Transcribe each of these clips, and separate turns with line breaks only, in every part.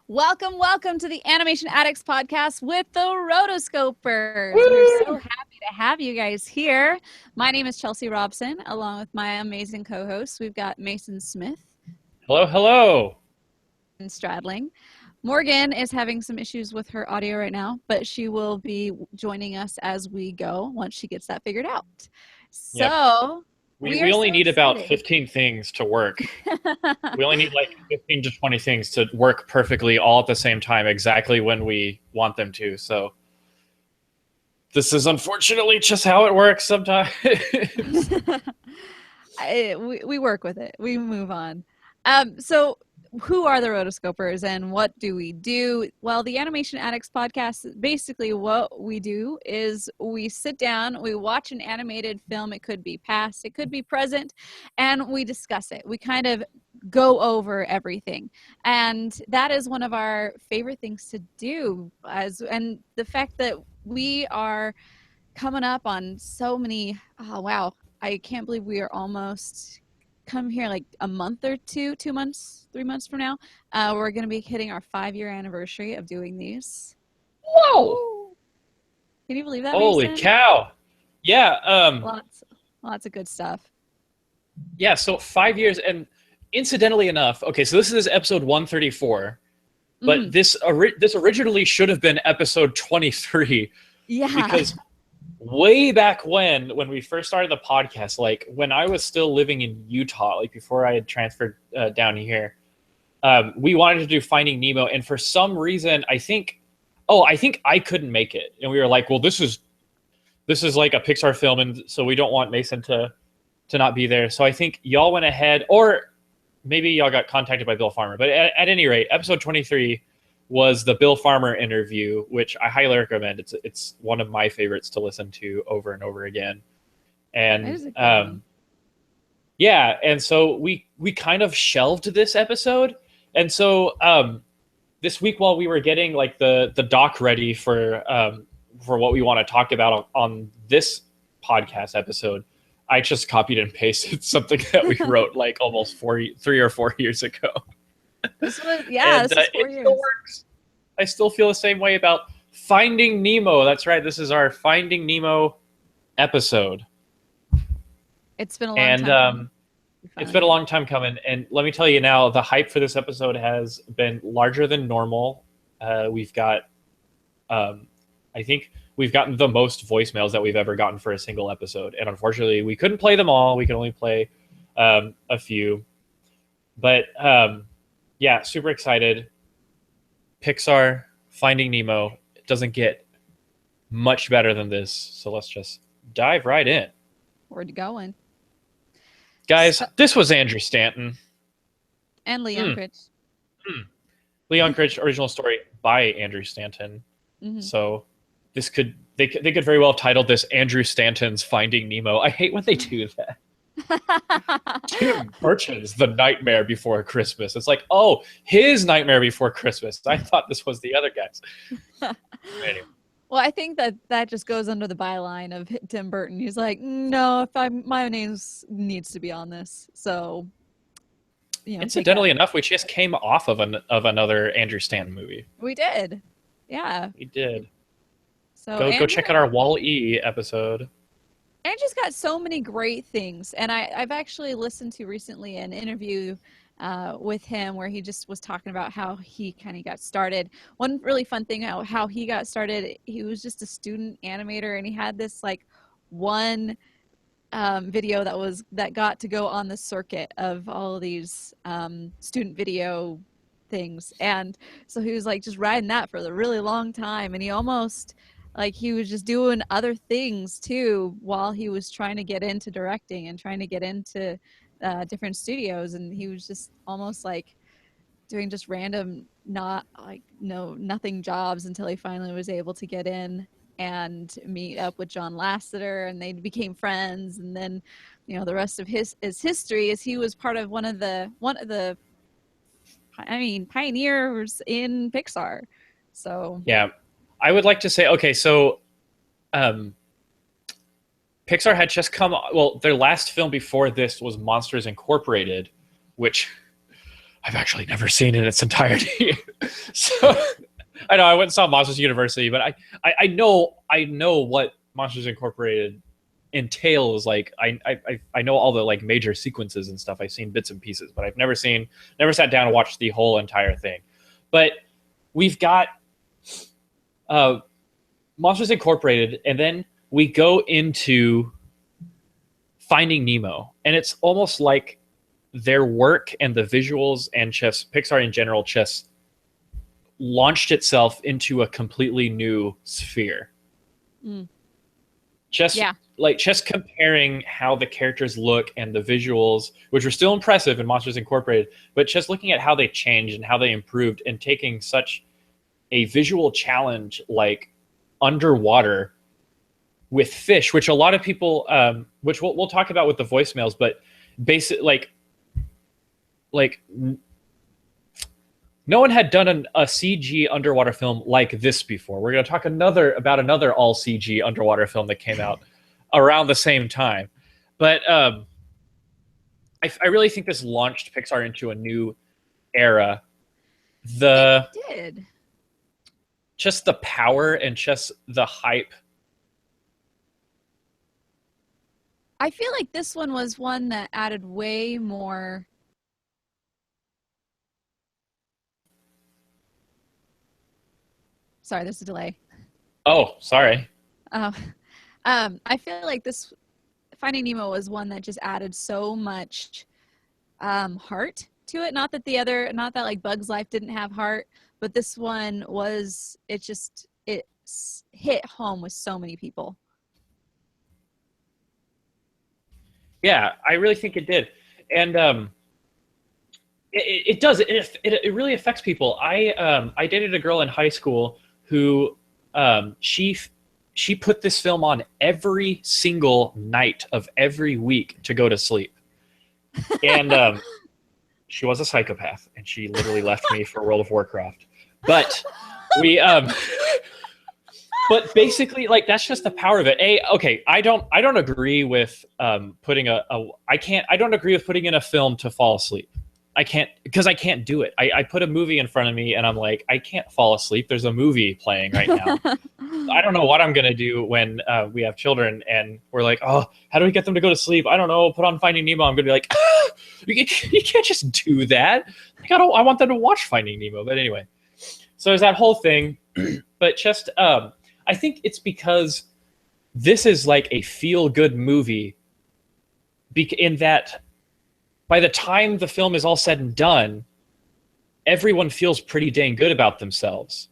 Welcome to the Animation Addicts podcast with the Rotoscopers.
Woo!
We're so happy to have you guys here. My name is Chelsea Robson, along with my amazing co-hosts. We've got Mason Smith
Hello, hello.
and Stradling. Morgan is having some issues with her audio right now, but she will be joining us as we go once she gets that figured out.
Yep.
So
We only need about 15 things to work.
about.
We only need like 15 to 20 things to work perfectly all at the same time, exactly when we want them to. So this is unfortunately just how it works sometimes.
We work with it. We move on. So who are the Rotoscopers and what do we do? Well, the Animation Addicts podcast, basically what we do is we sit down, we watch an animated film. It could be past, it could be present, and we discuss it. We kind of go over everything. And that is one of our favorite things to do, and the fact that we are coming up on so many, oh wow, I can't believe we are almost come here like a month or 2 months, 3 months from now. We're going to be hitting our 5-year anniversary of doing these.
Whoa!
Can you believe that?
Holy
Mason?
cow! Yeah.
Lots of good stuff.
Yeah. So 5 years, and incidentally enough, okay. So this is episode 134, but this originally should have been episode 23.
Yeah.
Because way back when we first started the podcast, like when I was still living in Utah, like before I had transferred down here, we wanted to do Finding Nemo, and for some reason, I think I couldn't make it, and we were like, well, this is like a Pixar film, and so we don't want Mason to not be there. So I think y'all went ahead, or maybe y'all got contacted by Bill Farmer, but at any rate, episode 23 was the Bill Farmer interview, which I highly recommend. It's one of my favorites to listen to over and over again. And yeah, and so we kind of shelved this episode. And so this week, while we were getting like the doc ready for what we want to talk about on this podcast episode, I just copied and pasted something that we wrote like almost 3 or 4 years ago.
This was 4 years.
Still works. I still feel the same way about Finding Nemo. That's right. This is our Finding Nemo episode.
It's been a long time.
It's been a long time coming. And let me tell you now, the hype for this episode has been larger than normal. We've got, I think we've gotten the most voicemails that we've ever gotten for a single episode. And unfortunately, we couldn't play them all. We could only play a few. But yeah, super excited. Pixar, Finding Nemo. It doesn't get much better than this. So let's just dive right in.
Where'd you going?
Guys, this was Andrew Stanton.
And Leon Critch.
Leon Critch, original story by Andrew Stanton. So they could very well have titled this Andrew Stanton's Finding Nemo. I hate when they do that. Tim Burton's The Nightmare Before Christmas. It's like, oh, his Nightmare Before Christmas. I thought this was the other guy's. Anyway.
Well, I think that just goes under the byline of Tim Burton. He's like, no, my name needs to be on this. So,
incidentally enough, we just came off of another Andrew Stanton movie.
We did, yeah,
we did.
So
go check out our Wall-E episode.
Andrew's got so many great things, and I've actually listened to recently an interview with him where he just was talking about how he kind of got started. One really fun thing how he got started, he was just a student animator, and he had this like one video that got to go on the circuit of all of these student video things, and so he was like just riding that for a really long time, and he almost like he was just doing other things too while he was trying to get into directing and trying to get into different studios, and he was just almost like doing just random nothing jobs until he finally was able to get in and meet up with John Lasseter, and they became friends. And then the rest of his history is he was part of one of the pioneers in Pixar. So
yeah, I would like to say, okay, so Pixar had just come, well, their last film before this was Monsters Incorporated, which I've actually never seen it in its entirety. So I know I went and saw Monsters University, but I know what Monsters Incorporated entails. Like I know all the like major sequences and stuff. I've seen bits and pieces, but I've never sat down and watched the whole entire thing. But we've got Monsters Incorporated, and then we go into Finding Nemo, and it's almost like their work and the visuals and just Pixar in general just launched itself into a completely new sphere. Just comparing how the characters look and the visuals, which were still impressive in Monsters Incorporated, but just looking at how they changed and how they improved, and taking such a visual challenge like underwater with fish, which a lot of people, which we'll talk about with the voicemails, but like no one had done a CG underwater film like this before. We're going to talk about another all CG underwater film that came out around the same time. But I really think this launched Pixar into a new era.
It did.
Just the power and just the hype.
I feel like this one was one that added way more. Sorry, there's a delay.
Oh, sorry.
I feel like this Finding Nemo was one that just added so much heart to it. Not that like Bug's Life didn't have heart, but this one was. It hit home with so many people.
Yeah, I really think it did, and it does. It really affects people. I dated a girl in high school who she put this film on every single night of every week to go to sleep, and she was a psychopath, and she literally left me for World of Warcraft. But we but basically, like, that's just the power of it. Okay, I don't agree with putting I don't agree with putting in a film to fall asleep. I can't, because I can't do it. I put a movie in front of me and I'm like, I can't fall asleep. There's a movie playing right now. I don't know what I'm going to do when we have children and we're like, oh, how do we get them to go to sleep? I don't know. Put on Finding Nemo. I'm going to be like, you can't just do that. Like, I want them to watch Finding Nemo. But anyway, so there's that whole thing. But just, I think it's because this is like a feel-good movie in that by the time the film is all said and done, everyone feels pretty dang good about themselves.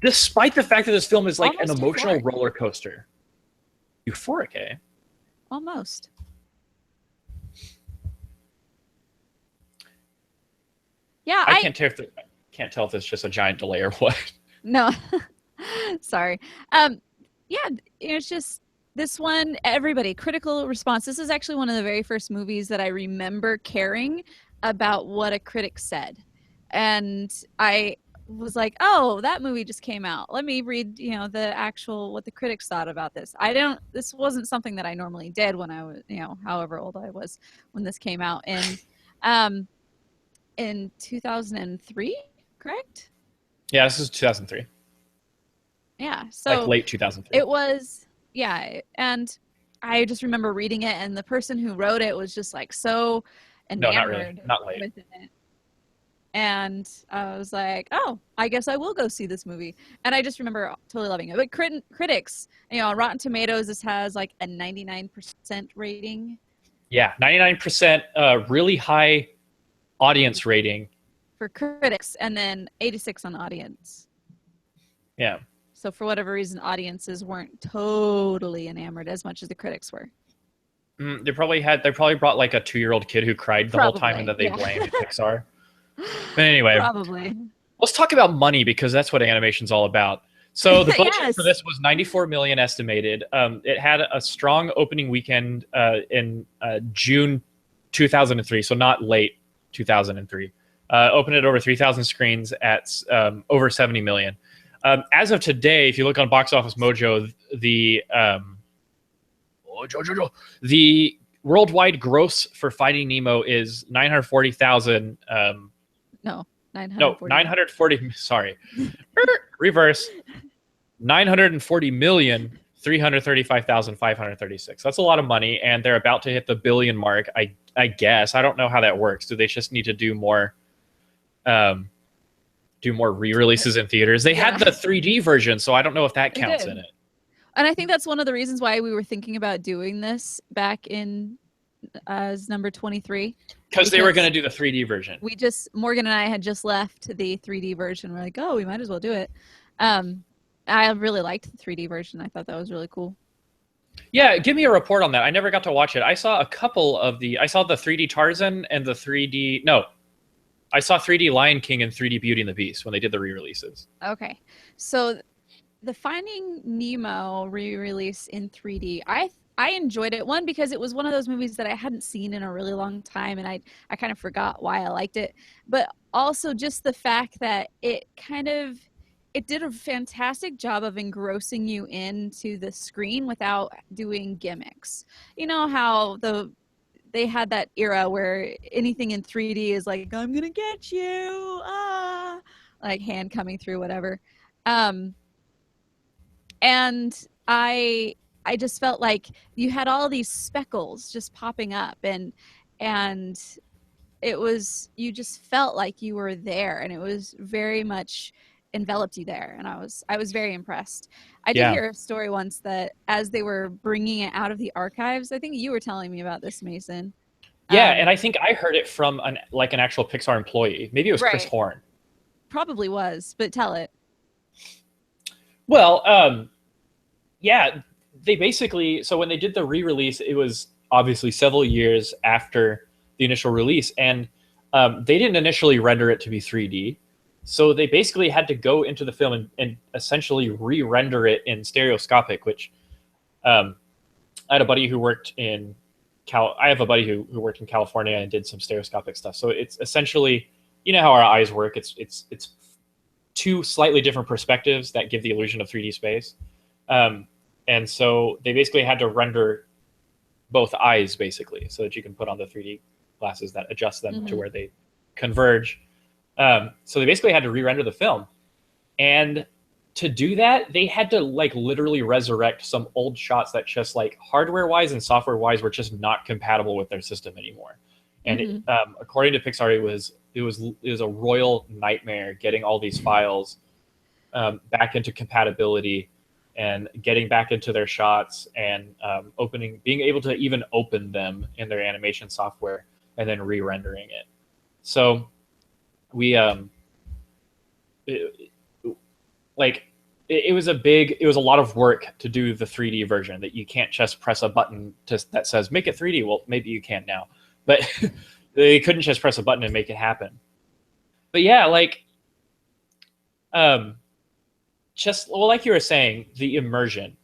Despite the fact that this film is like almost an emotional roller coaster. Euphoric, eh?
Almost. Yeah,
I can't tell if it's just a giant delay or what.
No. Sorry. Yeah, it's just this one, everybody, critical response. This is actually one of the very first movies that I remember caring about what a critic said. And I was like, oh, that movie just came out. Let me read, what the critics thought about this. This wasn't something that I normally did when I was, however old I was when this came out. And in 2003, correct?
Yeah, this is 2003.
Yeah, so
like late 2003.
It was, yeah, and I just remember reading it, and the person who wrote it was just like so enamored.
No, not really, not late.
With it. And I was like, oh, I guess I will go see this movie. And I just remember totally loving it. But critics, on Rotten Tomatoes, this has like a 99% rating.
Yeah, 99%, really high audience rating
for critics, and then 86 on audience.
Yeah.
So for whatever reason, audiences weren't totally enamored as much as the critics were.
They probably brought like a 2-year-old kid who cried the whole time, and then they blamed Pixar. But anyway,
probably.
Let's talk about money, because that's what animation's all about. So the budget for this was $94 million estimated. It had a strong opening weekend in June 2003, so not late 2003. Opened at over 3,000 screens at over 70 million. As of today, if you look on Box Office Mojo, the worldwide gross for Finding Nemo is 940,000.
No,
No,
940 million.
940. Sorry, reverse. 940,335,536. That's a lot of money, and they're about to hit the billion mark. I guess I don't know how that works. Do they just need to do more re-releases in theaters? They had the 3D version, so I don't know if that counts in it.
And I think that's one of the reasons why we were thinking about doing this back in as number 23.
Because they were going to do the 3D version.
Morgan and I had just left the 3D version. We're like, oh, we might as well do it. I really liked the 3D version. I thought that was really cool.
Yeah, give me a report on that. I never got to watch it. I saw a couple of I saw the 3D Tarzan and the 3D... No, I saw 3D Lion King and 3D Beauty and the Beast when they did the re-releases.
Okay. So the Finding Nemo re-release in 3D, I enjoyed it. One, because it was one of those movies that I hadn't seen in a really long time, and I kind of forgot why I liked it. But also just the fact that it did a fantastic job of engrossing you into the screen without doing gimmicks. You know how they had that era where anything in 3D is like, I'm gonna get you, like hand coming through, whatever. And I just felt like you had all these speckles just popping up, and it was, you just felt like you were there, and it was very much enveloped you there, and I was very impressed. I did hear a story once that as they were bringing it out of the archives, I think you were telling me about this, Mason.
Yeah, and I think I heard it from an actual Pixar employee. Maybe it was Chris Horn.
Probably was, but tell it.
Well, yeah, they basically, so when they did the re-release, it was obviously several years after the initial release, and they didn't initially render it to be 3D. So they basically had to go into the film and essentially re-render it in stereoscopic, which I had a buddy who worked in I have a buddy who worked in California and did some stereoscopic stuff. So it's essentially, you know how our eyes work. It's two slightly different perspectives that give the illusion of 3D space. And so they basically had to render both eyes, basically, so that you can put on the 3D glasses that adjust them to where they converge. So they basically had to re-render the film. And to do that, they had to literally resurrect some old shots that just hardware-wise and software-wise were just not compatible with their system anymore. And according to Pixar, it was a royal nightmare getting all these files back into compatibility and getting back into their shots and being able to even open them in their animation software and then re-rendering it. So we it was a lot of work to do the 3D version, that you can't just press a button that says make it 3D. Well, maybe you can now, but they couldn't just press a button and make it happen. But yeah, just like you were saying, the immersion.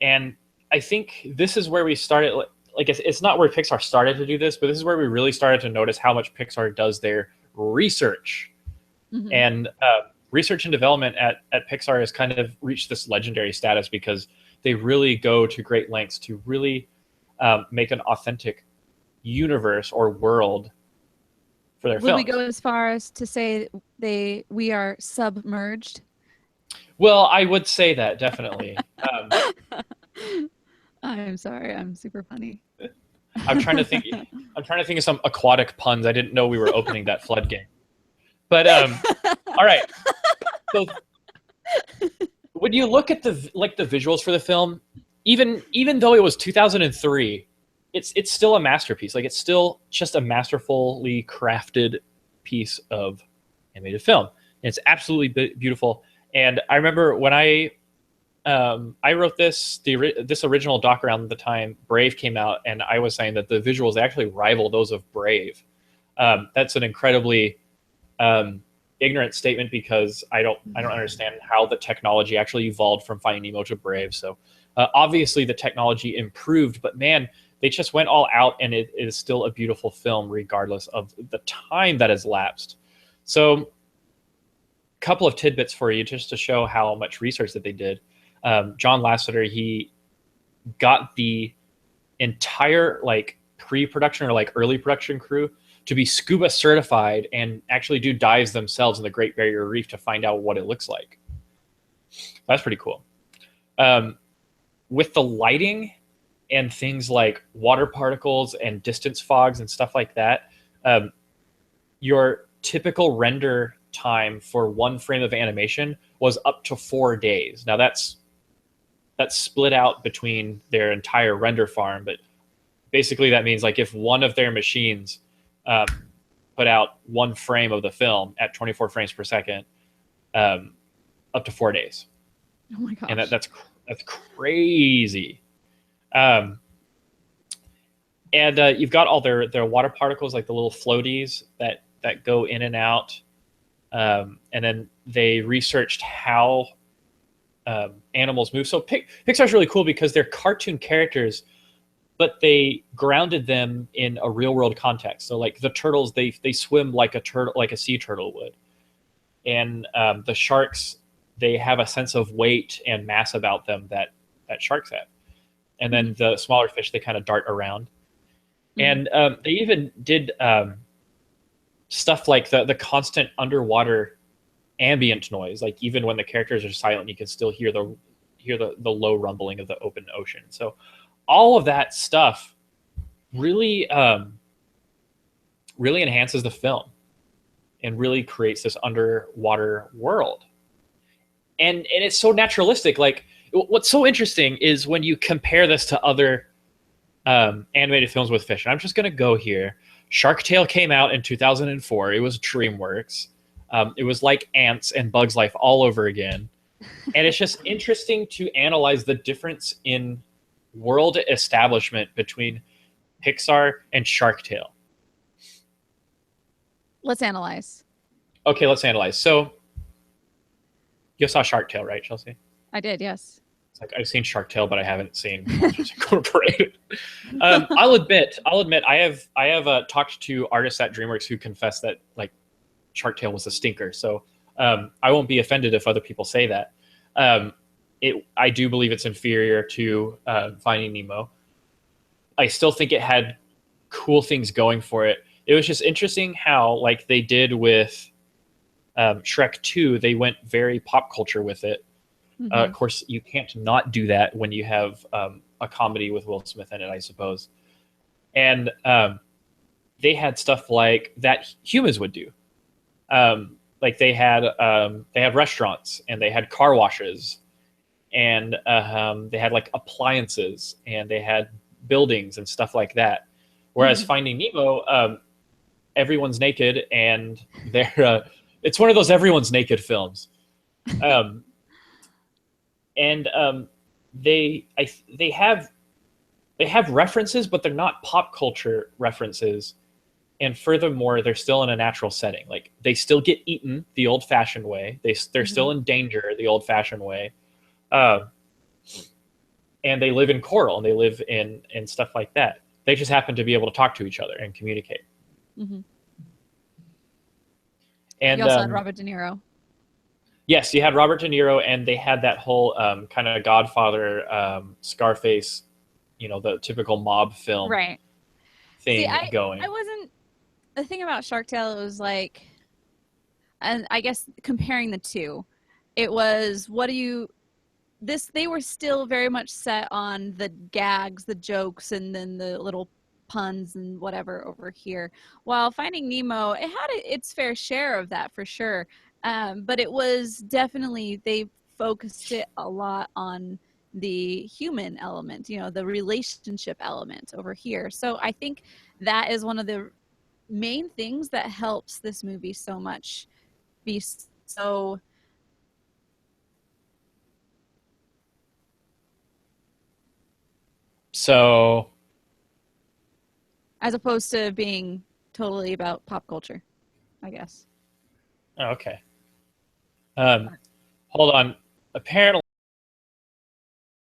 And I think this is where we started. It's not where Pixar started to do this, but this is where we really started to notice how much Pixar does their research. And research and development at Pixar has kind of reached this legendary status because they really go to great lengths to really make an authentic universe or world for their films.
Would we go as far as to say we are submerged?
Well, I would say that, definitely.
I'm sorry, I'm super funny.
I'm trying to think of some aquatic puns. I didn't know we were opening that floodgate. But all right. So when you look at the visuals for the film, even though it was 2003, it's still a masterpiece. It's still just a masterfully crafted piece of animated film. And it's absolutely beautiful. And I remember when I wrote this original doc around the time Brave came out, and I was saying that the visuals actually rival those of Brave. That's an incredibly ignorant statement because I don't understand how the technology actually evolved from Finding Nemo to Brave. So obviously the technology improved, but man, they just went all out, and it is still a beautiful film regardless of the time that has lapsed. So couple of tidbits for you just to show how much research that they did. John Lasseter, he got the entire pre-production or like early production crew to be scuba certified and actually do dives themselves in the Great Barrier Reef to find out what it looks like. That's pretty cool. With the lighting and things like water particles and distance fogs and stuff like that, your typical render time for one frame of animation was up to 4 days. Now that's split out between their entire render farm, but basically that means like if one of their machines put out one frame of the film at 24 frames per second, up to 4 days.
Oh my gosh.
And that's crazy. And you've got all their water particles, like the little floaties that go in and out. And then they researched how animals move. So Pixar's really cool because they're cartoon characters, but they grounded them in a real world context. So like the turtles, they swim like a turtle, like a sea turtle would. And the sharks, they have a sense of weight and mass about them that sharks have. And then the smaller fish, they kind of dart around. And they even did stuff like the constant underwater ambient noise. Like even when the characters are silent, you can still hear the low rumbling of the open ocean. So all of that stuff really really enhances the film and really creates this underwater world. And it's so naturalistic. Like what's so interesting is when you compare this to other animated films with fish. And I'm just going to go here. Shark Tale came out in 2004. It was DreamWorks. It was like Ants and Bugs Life all over again. And it's just interesting to analyze the difference in world establishment between Pixar and Shark Tale.
Let's analyze.
Okay, let's analyze. So you saw Shark Tale, right, Chelsea?
I did, yes.
It's like I've seen Shark Tale, but I haven't seen Monsters Incorporated. I'll admit, I have talked to artists at DreamWorks who confess that like Shark Tale was a stinker. So I won't be offended if other people say that. I do believe it's inferior to Finding Nemo. I still think it had cool things going for it. It was just interesting how, like they did with Shrek 2, they went very pop culture with it. Of course, you can't not do that when you have a comedy with Will Smith in it, I suppose. And they had stuff like that humans would do. Like they had restaurants and they had car washes and they had like appliances and they had buildings and stuff like that. Whereas Finding Nemo, everyone's naked and they're it's one of those everyone's naked films. And they have references, but they're not pop culture references. And furthermore, they're still in a natural setting. Like they still get eaten the old-fashioned way. They're still in danger the old-fashioned way. And they live in coral and they live in stuff like that. They just happen to be able to talk to each other and communicate.
Mm-hmm.
And
you also had Robert De Niro.
Yes, you had Robert De Niro, and they had that whole kind of Godfather, Scarface, the typical mob film thing going.
I wasn't. The thing about Shark Tale, it was like, and I guess comparing the two, it was they were still very much set on the gags, the jokes, and then the little puns and whatever over here. While Finding Nemo, it had its fair share of that for sure. But it was definitely, they focused it a lot on the human element, the relationship element over here. So I think that is one of the main things that helps this movie so much be so as opposed to being totally about pop culture, I guess.
Oh, okay. Hold on. Apparently